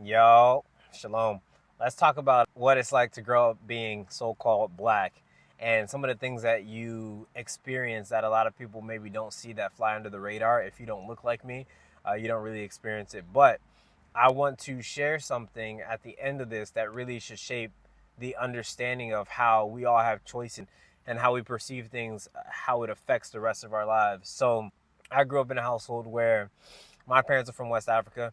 Yo, shalom. Let's talk about what it's like to grow up being so-called black and some of the things that you experience that a lot of people maybe don't see that fly under the radar. If you don't look like me, you don't really experience it. But I want to share something at the end of this that really should shape the understanding of how we all have choices and how we perceive things, how it affects the rest of our lives. So I grew up in a household where my parents are from West Africa.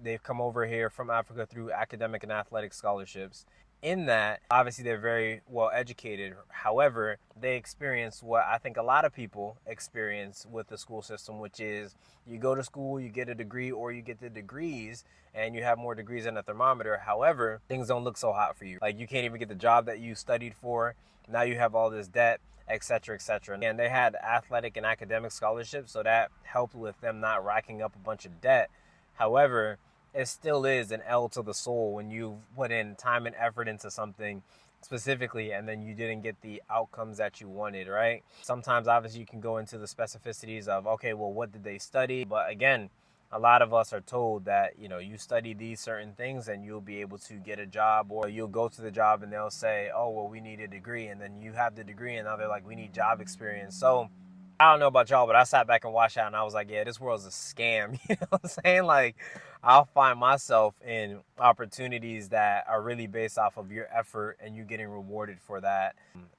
They've come over here from Africa through academic and athletic scholarships. In that, obviously, they're very well educated. However, they experience what I think a lot of people experience with the school system, which is you go to school, you get a degree, or you get the degrees, and you have more degrees than a thermometer. However, things don't look so hot for you. Like you can't even get the job that you studied for. Now you have all this debt, etc., etc. And they had athletic and academic scholarships, so that helped with them not racking up a bunch of debt. However, it still is an L to the soul when you put in time and effort into something specifically and then you didn't get the outcomes that you wanted, right? Sometimes obviously you can go into the specificities of, okay, well, what did they study? But again, a lot of us are told that, you study these certain things and you'll be able to get a job, or you'll go to the job and they'll say, oh, well, we need a degree. And then you have the degree and now they're like, we need job experience. So I don't know about y'all, but I sat back and watched that and I was like, yeah, this world's a scam. You know what I'm saying? Like, I'll find myself in opportunities that are really based off of your effort and you getting rewarded for that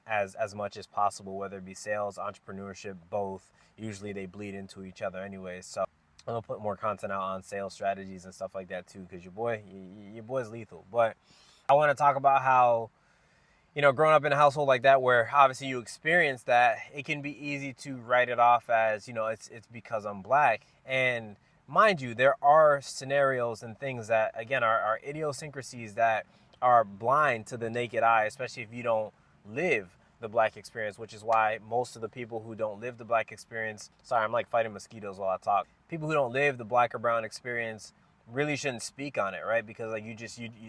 as much as possible, whether it be sales, entrepreneurship, both. Usually they bleed into each other anyway. So I'm gonna put more content out on sales strategies and stuff like that too, because your boy's lethal. But I want to talk about how, growing up in a household like that, where obviously you experience that, it can be easy to write it off as, it's because I'm black. And mind you, there are scenarios and things that, again, are idiosyncrasies that are blind to the naked eye, especially if you don't live the black experience, which is why most of the people who don't live the black experience, sorry, I'm like fighting mosquitoes while I talk. People who don't live the black or brown experience really shouldn't speak on it, right? Because like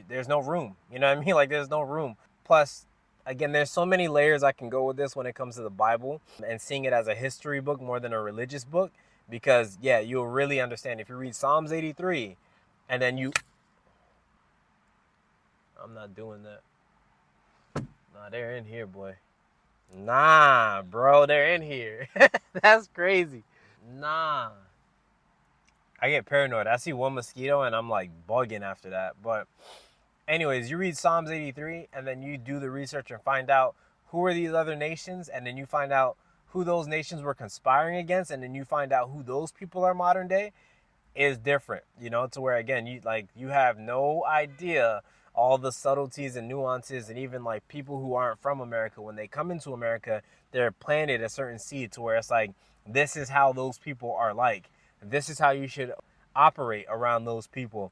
there's no room, you know what I mean? Like there's no room. Plus, again, there's so many layers I can go with this when it comes to the Bible and seeing it as a history book more than a religious book. Because, yeah, you'll really understand if you read Psalms 83 and then I'm not doing that. Nah, they're in here, boy. Nah, bro, they're in here. That's crazy. Nah. I get paranoid. I see one mosquito and I'm like bugging after that. But anyways, you read Psalms 83 and then you do the research and find out who are these other nations, and then you find out who those nations were conspiring against, and then you find out who those people are modern day, is different, to where again you have no idea all the subtleties and nuances, and even like people who aren't from America, when they come into America, they're planted a certain seed to where it's like, this is how those people are like. This is how you should operate around those people,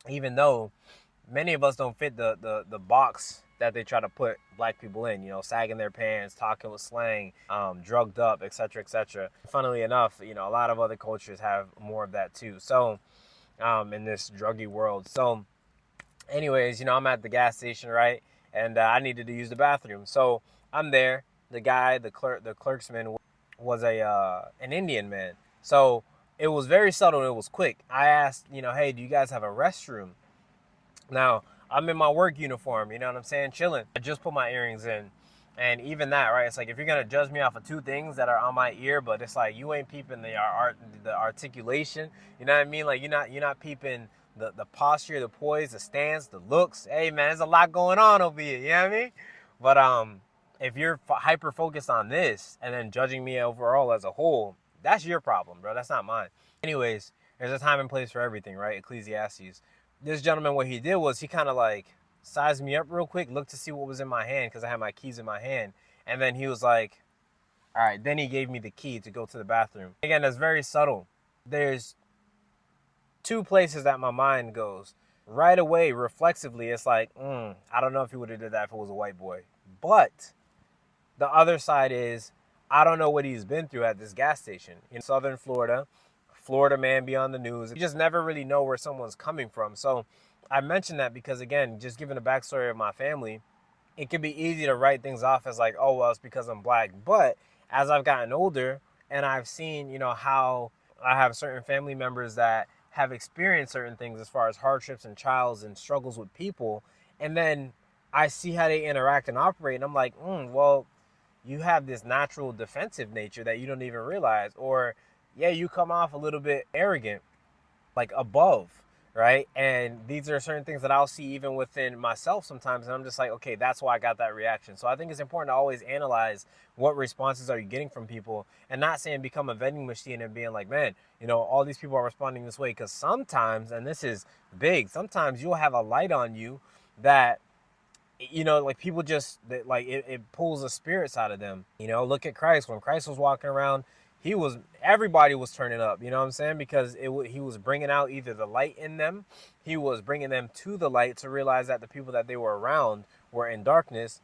even though many of us don't fit the box that they try to put black people in, sagging their pants, talking with slang, drugged up, etc., etc. Funnily enough, a lot of other cultures have more of that too. So, in this druggy world. So, anyways, I'm at the gas station, right? And I needed to use the bathroom. So, I'm there. The clerksman was an Indian man. So, it was very subtle and it was quick. I asked, hey, do you guys have a restroom? Now, I'm in my work uniform, you know what I'm saying? Chilling. I just put my earrings in. And even that, right? It's like if you're gonna judge me off of two things that are on my ear, but it's like you ain't peeping the articulation. You know what I mean? Like you're not peeping the posture, the poise, the stance, the looks. Hey man, there's a lot going on over here. You know what I mean? But if you're hyper focused on this and then judging me overall as a whole, that's your problem, bro. That's not mine. Anyways, there's a time and place for everything, right? Ecclesiastes. This gentleman, what he did was he kind of like sized me up real quick, looked to see what was in my hand because I had my keys in my hand. And then he was like, all right, then he gave me the key to go to the bathroom. Again, that's very subtle. There's two places that my mind goes. Right away, reflexively, it's like, I don't know if he would have did that if it was a white boy. But the other side is, I don't know what he's been through at this gas station in Southern Florida. Florida man be on the news. You just never really know where someone's coming from. So I mentioned that because, again, just given the backstory of my family, it can be easy to write things off as like, oh, well, it's because I'm black. But as I've gotten older and I've seen, how I have certain family members that have experienced certain things as far as hardships and trials and struggles with people, and then I see how they interact and operate, and I'm like, well, you have this natural defensive nature that you don't even realize, or yeah, you come off a little bit arrogant, like above, right? And these are certain things that I'll see even within myself sometimes, and I'm just like, okay, that's why I got that reaction. So I think it's important to always analyze what responses are you getting from people, and not saying become a vending machine and being like, man, all these people are responding this way, because sometimes, and this is big, sometimes you'll have a light on you that like people just like it pulls the spirits out of them. Look at Christ. When Christ was walking around, everybody was turning up. You know what I'm saying? Because he was bringing out either the light in them, he was bringing them to the light to realize that the people that they were around were in darkness,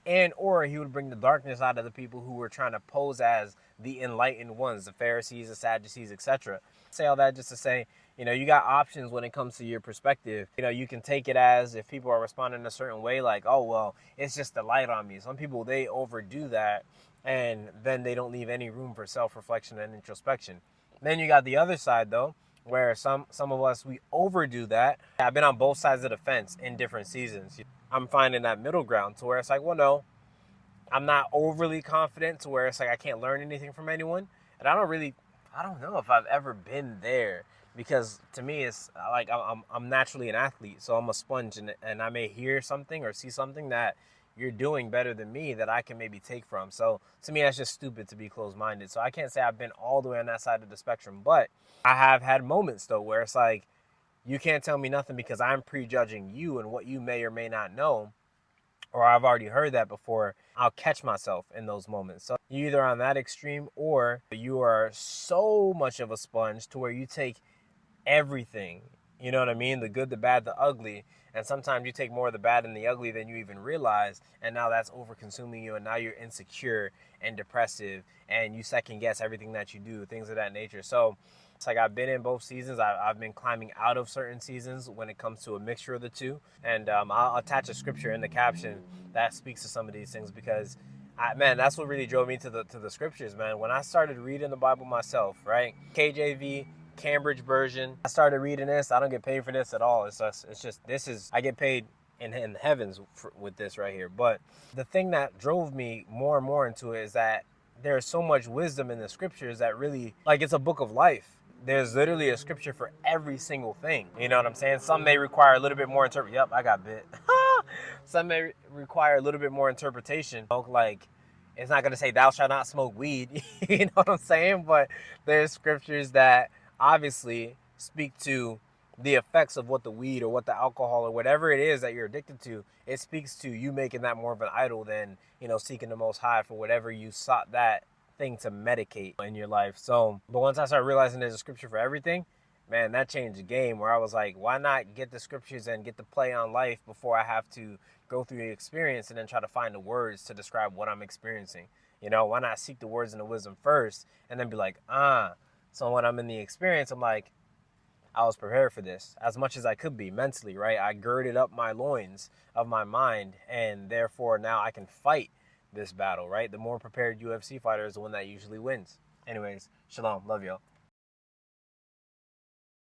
and or he would bring the darkness out of the people who were trying to pose as the enlightened ones, the Pharisees, the Sadducees, etc. Say all that just to say, you got options when it comes to your perspective. You can take it as, if people are responding a certain way, like, oh, well, it's just the light on me. Some people, they overdo that, and then they don't leave any room for self-reflection and introspection. Then you got the other side, though, where some of us, we overdo that. I've been on both sides of the fence in different seasons. I'm finding that middle ground to where it's like, well, no, I'm not overly confident to where it's like I can't learn anything from anyone. And I don't know if I've ever been there, because to me it's like I'm naturally an athlete, so I'm a sponge, and I may hear something or see something that you're doing better than me that I can maybe take from. So to me, that's just stupid to be closed-minded. So I can't say I've been all the way on that side of the spectrum, but I have had moments though where it's like, you can't tell me nothing because I'm prejudging you and what you may or may not know, or I've already heard that before. I'll catch myself in those moments. So you're either on that extreme, or you are so much of a sponge to where you take everything. You know what I mean? The good, the bad, the ugly. And sometimes you take more of the bad and the ugly than you even realize. And now that's over consuming you. And now you're insecure and depressive. And you second guess everything that you do, things of that nature. So it's like I've been in both seasons. I've been climbing out of certain seasons when it comes to a mixture of the two. And I'll attach a scripture in the caption that speaks to some of these things, because man, that's what really drove me to the scriptures, man. When I started reading the Bible myself, right? KJV, Cambridge version. I started reading this. I don't get paid for this at all. It's just I get paid in the heavens with this right here. But the thing that drove me more and more into it is that there's so much wisdom in the scriptures that really, like, it's a book of life. There's literally a scripture for every single thing. You know what I'm saying? Some may require a little bit more Yep, I got bit. Some may require a little bit more interpretation. Like, it's not going to say thou shalt not smoke weed. You know what I'm saying? But there's scriptures that obviously speak to the effects of what the weed or what the alcohol or whatever it is that you're addicted to. It speaks to you making that more of an idol than, seeking the Most High for whatever you sought that thing to medicate in your life. So, but once I started realizing there's a scripture for everything, man, that changed the game, where I was like, why not get the scriptures and get the play on life before I have to go through the experience and then try to find the words to describe what I'm experiencing? Why not seek the words and the wisdom first and then be like, so when I'm in the experience, I'm like, I was prepared for this as much as I could be mentally, right? I girded up my loins of my mind, and therefore now I can fight this battle, right? The more prepared UFC fighter is the one that usually wins. Anyways, shalom. Love y'all.